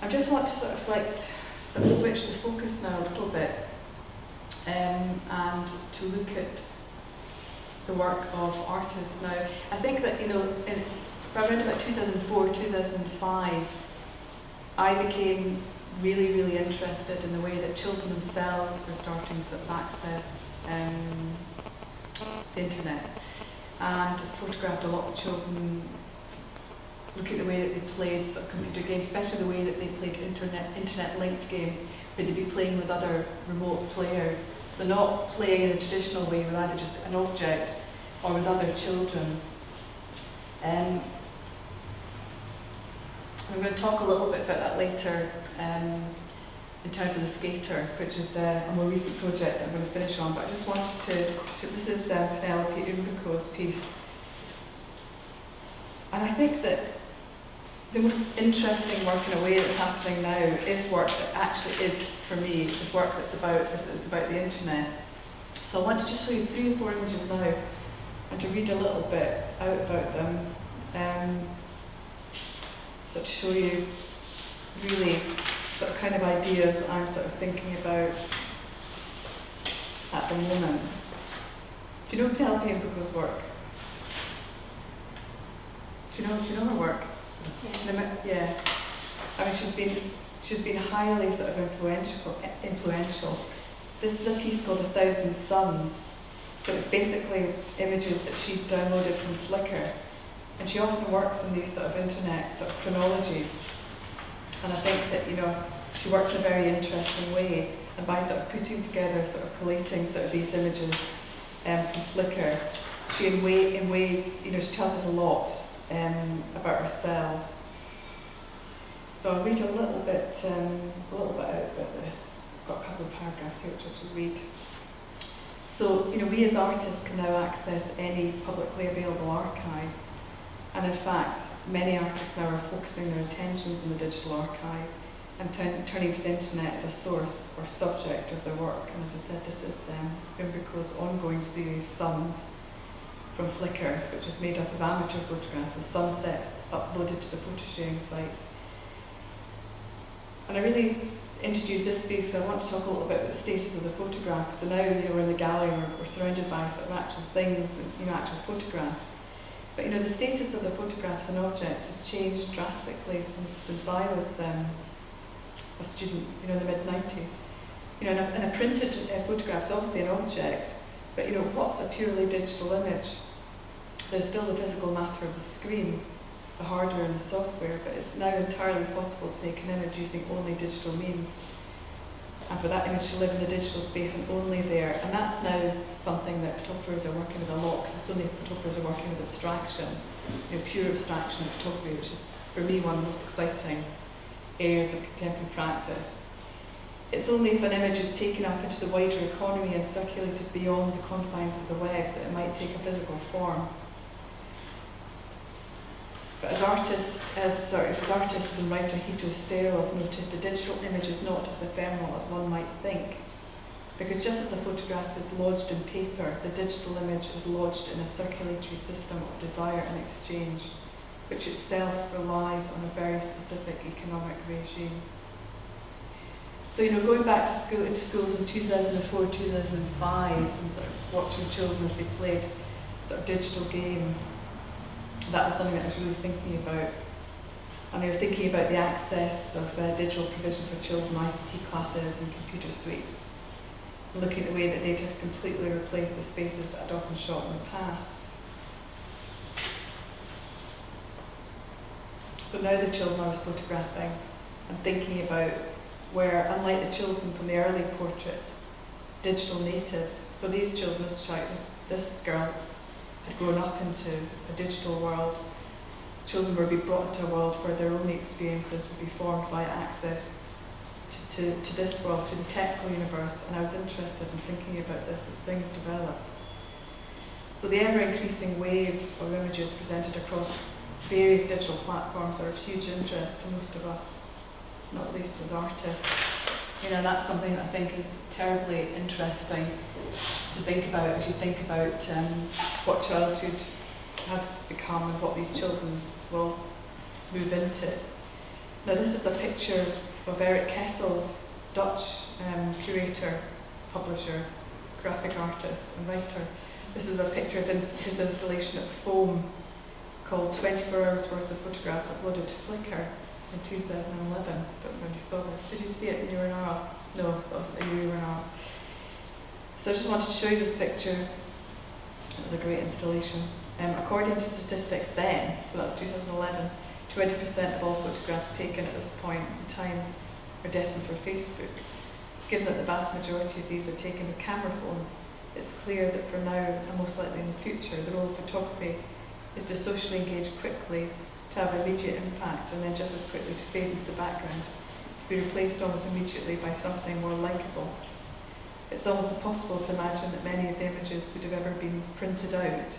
I just want to sort of switch the focus now a little bit and to look at the work of artists. Now, I think that, around about 2004, 2005, I became really, really interested in the way that children themselves were starting to sort of access the internet, and photographed a lot of children, looking at the way that they played sort of computer games, especially the way that they played internet-linked games, where they'd be playing with other remote players. So not playing in a traditional way with either just an object or with other children. I'm going to talk a little bit about that later in terms of The Skater, which is a more recent project I'm going to finish on, but I just wanted to this is Penelope Umbriko's piece. And I think that the most interesting work in a way that's happening now is work that actually is, for me, is work that's about the internet. So I want to just show you 3 or 4 images now and to read a little bit out about them. So to show you really sort of kind of ideas that I'm sort of thinking about at the moment. Do you know Penelope Umbriko's work? Do you know her work? Yeah. I mean, she's been highly sort of influential. This is a piece called 1,000 Suns. So it's basically images that she's downloaded from Flickr. And she often works in these sort of internet sort of chronologies. And I think that, she works in a very interesting way. And by sort of putting together, sort of collating sort of these images from Flickr, she in ways, she tells us a lot about ourselves. So I'll read a little bit out about this. I've got a couple of paragraphs here which I should read. So, we as artists can now access any publicly available archive. And in fact, many artists now are focusing their attentions on the digital archive and turning to the internet as a source or subject of their work. And as I said, this is Umbriko's ongoing series, Suns, from Flickr, which is made up of amateur photographs of sunsets uploaded to the photo sharing site. And I really introduced this piece, so I want to talk a little bit about the status of the photograph. So now, we're in the gallery, we're surrounded by sort of actual things, actual photographs. But the status of the photographs and objects has changed drastically since I was a student, in the mid-90s. And a printed photograph is obviously an object, but what's a purely digital image? There's still the physical matter of the screen, the hardware and the software, but it's now entirely possible to make an image using only digital means. And for that image to live in the digital space and only there. And that's now something that photographers are working with a lot, because it's only photographers are working with abstraction, pure abstraction of photography, which is, for me, one of the most exciting areas of contemporary practice. It's only if an image is taken up into the wider economy and circulated beyond the confines of the web that it might take a physical form. But as artist and writer Hito Steyerl has noted, the digital image is not as ephemeral as one might think. Because just as a photograph is lodged in paper, the digital image is lodged in a circulatory system of desire and exchange, which itself relies on a very specific economic regime. So, going back into schools in 2004, 2005, and sort of watching children as they played sort of digital games, that was something that I was really thinking about. And I was thinking about the access of digital provision for children, ICT classes and computer suites, and looking at the way that they'd had completely replaced the spaces that I'd often shot in the past. So now the children I was photographing, I'm thinking about where, unlike the children from the early portraits, digital natives, so these children, this girl, had grown up into a digital world. Children were being brought into a world where their only experiences would be formed by access to this world, to the technical universe, and I was interested in thinking about this as things develop. So the ever-increasing wave of images presented across various digital platforms are of huge interest to most of us, not least as artists. That's something that I think is terribly interesting to think about as you think about what childhood has become and what these children will move into. Now this is a picture of Eric Kessel's Dutch curator, publisher, graphic artist and writer. This is a picture of his installation at Foam called 24 Hours Worth of Photographs uploaded to Flickr in 2011. Don't know if you saw this. Did you see it when you were in Arles? No, that wasn't the year you were in Arles. So I just wanted to show you this picture. It was a great installation. According to statistics then, so that was 2011, 20% of all photographs taken at this point in time are destined for Facebook. Given that the vast majority of these are taken with camera phones, it's clear that for now, and most likely in the future, the role of photography is to socially engage quickly, to have immediate impact, and then just as quickly to fade into the background, to be replaced almost immediately by something more likeable. It's almost impossible to imagine that many of the images would have ever been printed out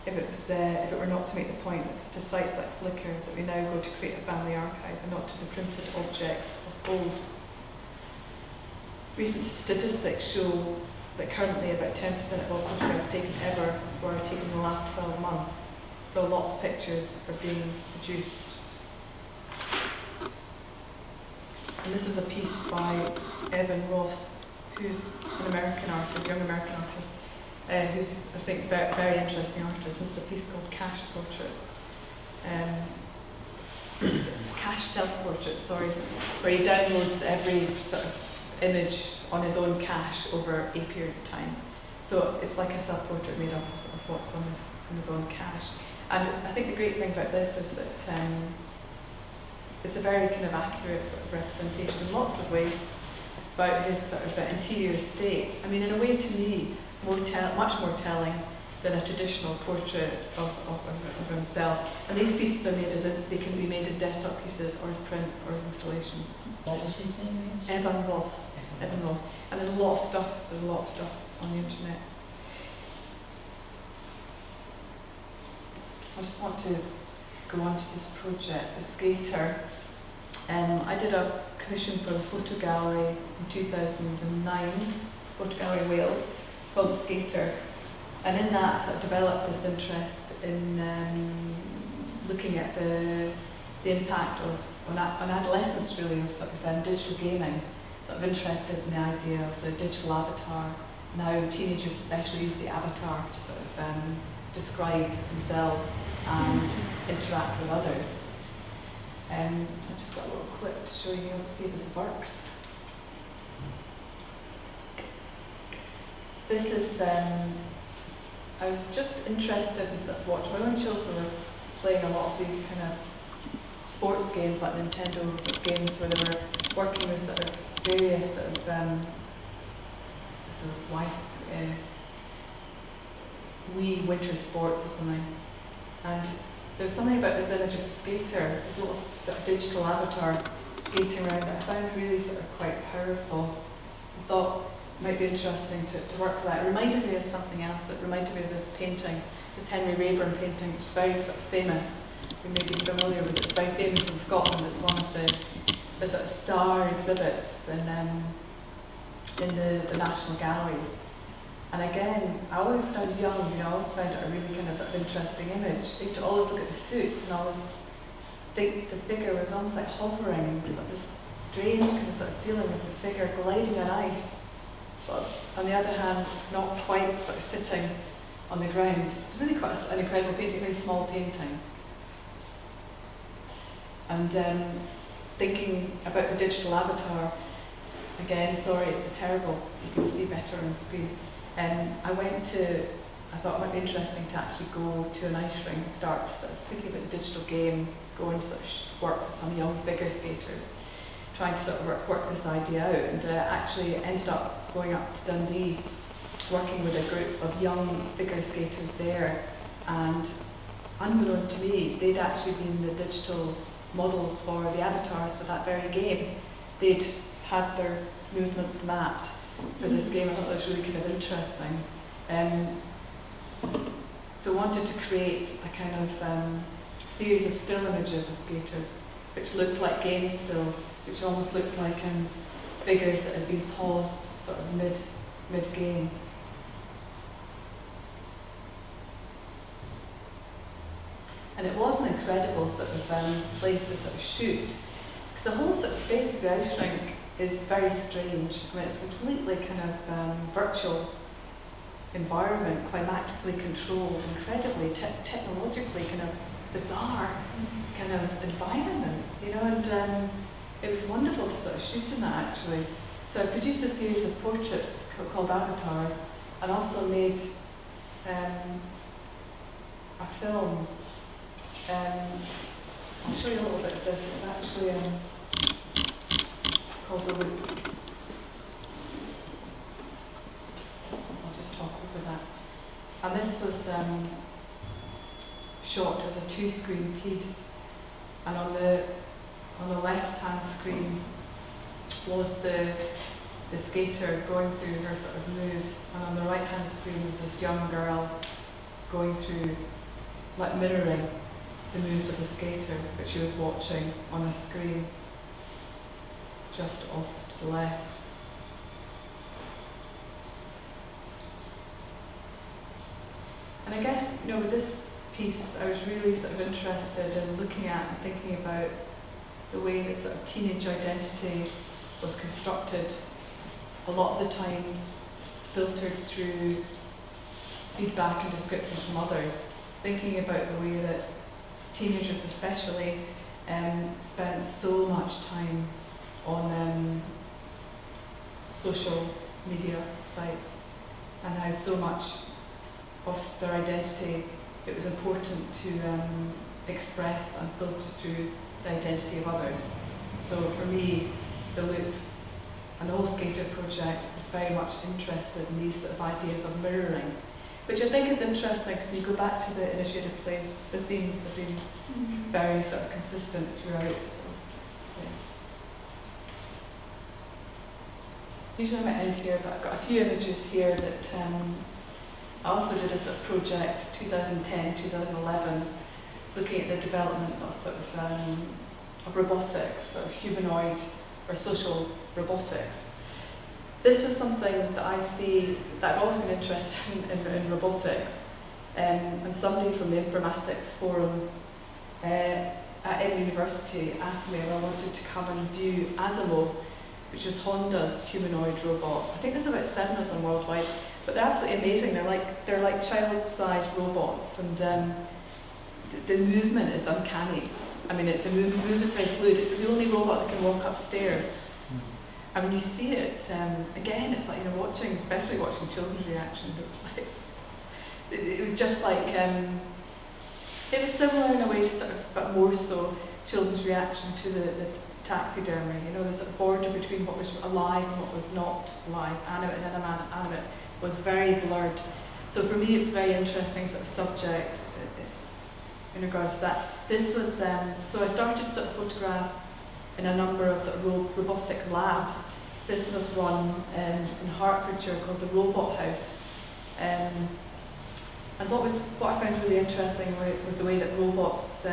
if it were not to make the point that it's to sites like Flickr that we now go to create a family archive and not to the printed objects of old. Recent statistics show that currently about 10% of all photographs taken ever were taken in the last 12 months. So a lot of pictures are being produced. And this is a piece by Evan Roth, who's an American artist, young American artist, who's, I think, very interesting artist. This is a piece called Cash Portrait. Cash Self-Portrait, sorry, where he downloads every sort of image on his own cache over a period of time. So it's like a self-portrait made up of what's on his own cache. And I think the great thing about this is that it's a very kind of accurate sort of representation in lots of ways about his sort of interior state. I mean, in a way, to me, much more telling than a traditional portrait of himself. And these pieces are they can be made as desktop pieces or as prints or as installations. What was his name? Evan Roth. And there's a lot of stuff on the internet. I just want to go on to this project, The Skater. I did a commission for the Photo Gallery in 2009, Photo Gallery Wales, called The Skater. And in that I sort of developed this interest in looking at the impact on adolescents really of sort of digital gaming. Sort of interested in the idea of the digital avatar. Now teenagers especially use the avatar to sort of describe themselves and interact with others. I've just got a little clip to show you. Let's see if this works. This is, I was just interested in sort of watching. My own children were playing a lot of these kind of sports games, like Nintendo sort of games, where they were working with sort of various sort of, Wii Winter Sports or something. And there's something about this image of the skater, this little sort of digital avatar skating around that I found really sort of quite powerful. I thought it might be interesting to work with that. It reminded me of something else. It reminded me of this painting, this Henry Raeburn painting, which is very sort of famous. You may be familiar with it. It's very famous in Scotland. It's one of the sort of star exhibits in the National Galleries. And again, when I was young, I always found it a really kind of sort of interesting image. I used to always look at the foot and always think the figure was almost like hovering. It was like this strange kind of sort of feeling of the figure gliding on ice, but on the other hand, not quite sort of sitting on the ground. It's really quite an incredible painting, a very small painting. And thinking about the digital avatar, again, sorry, it's a terrible, you can see better on screen. I thought it might be interesting to actually go to an ice rink and start sort of thinking about the digital game, go and sort of work with some young figure skaters, trying to sort of work this idea out, and actually ended up going up to Dundee, working with a group of young figure skaters there, and unbeknown to me, they'd actually been the digital models for the avatars for that very game. They'd had their movements mapped for this game. I thought that was really kind of interesting. So wanted to create a kind of series of still images of skaters which looked like game stills, which almost looked like figures that had been paused sort of mid-game. And it was an incredible sort of place to sort of shoot. So the whole sort of space of the ice rink is very strange. I mean, it's completely kind of virtual environment, climatically controlled, incredibly technologically kind of bizarre kind of environment, you know, and it was wonderful to sort of shoot in that actually. So I produced a series of portraits called Avatars, and also made a film. I'll show you a little bit of this. It's actually called The Loop. I'll just talk over that. And this was shot as a 2-screen piece, and on the left-hand screen was the skater going through her sort of moves, and on the right-hand screen was this young girl going through, like mirroring the moves of the skater that she was watching on a screen just off to the left. And I guess, you know, with this piece, I was really sort of interested in looking at and thinking about the way that sort of teenage identity was constructed, a lot of the time filtered through feedback and descriptions from others, thinking about the way that teenagers especially spent so much time on social media sites, and how so much of their identity, it was important to express and filter through the identity of others. So for me, The Loop and the whole Skater project was very much interested in these sort of ideas of mirroring, which I think is interesting. If you go back to the initiated plays, the themes have been very sort of consistent throughout. So, yeah. Usually I'm at end here, but I've got a few images here that I also did a sort of project, 2010, 2011, looking at the development of sort of robotics, sort of humanoid or social robotics. This was something that I see, that I've always been interested in robotics, and somebody from the Informatics Forum at Edinburgh University asked me if I wanted to come and view Asimo, which is Honda's humanoid robot. I think there's about 7 of them worldwide, but they're absolutely amazing. They're like child-sized robots, and the movement is uncanny. I mean, the movement's very fluid. It's the only robot that can walk upstairs. And when you see it, again, it's like, you know, especially watching children's reactions, it was just like, it was similar in a way to sort of, but more so, children's reaction to the taxidermy. You know, the sort of border between what was alive and what was not alive, animate and inanimate, was very blurred. So for me, it's a very interesting sort of subject in regards to that. This was, so I started to sort of photograph in a number of sort of robotic labs. This was one in Hertfordshire called the Robot House. And what I found really interesting was the way that robots,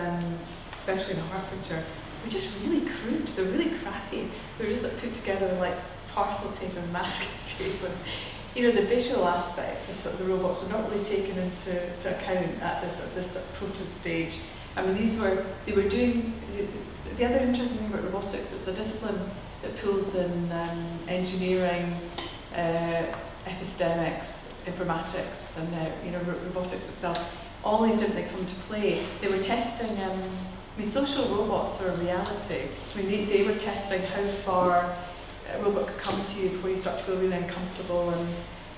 especially in Hertfordshire, were just really crude. They're really crappy. They were just sort of put together with like parcel tape and masking tape. And, you know, the visual aspect of sort of the robots were not really taken into account at this sort of proto stage. I mean, they were doing, the other interesting thing about robotics, it's a discipline that pulls in engineering, epistemics, informatics, and you know, robotics itself. All these different things come into play. They were testing, I mean, social robots are a reality. I mean, they were testing how far a robot could come to you before you start to feel really uncomfortable, and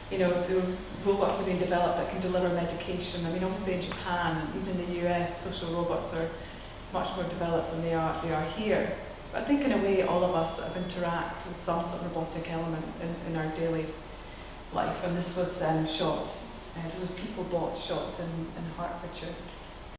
you know, the robots are being developed that can deliver medication. I mean, obviously in Japan and even in the US, social robots are much more developed than they are here. But I think in a way all of us sort of interact with some sort of robotic element in our daily life. And this was shot, it was a People Bot shot in Hertfordshire.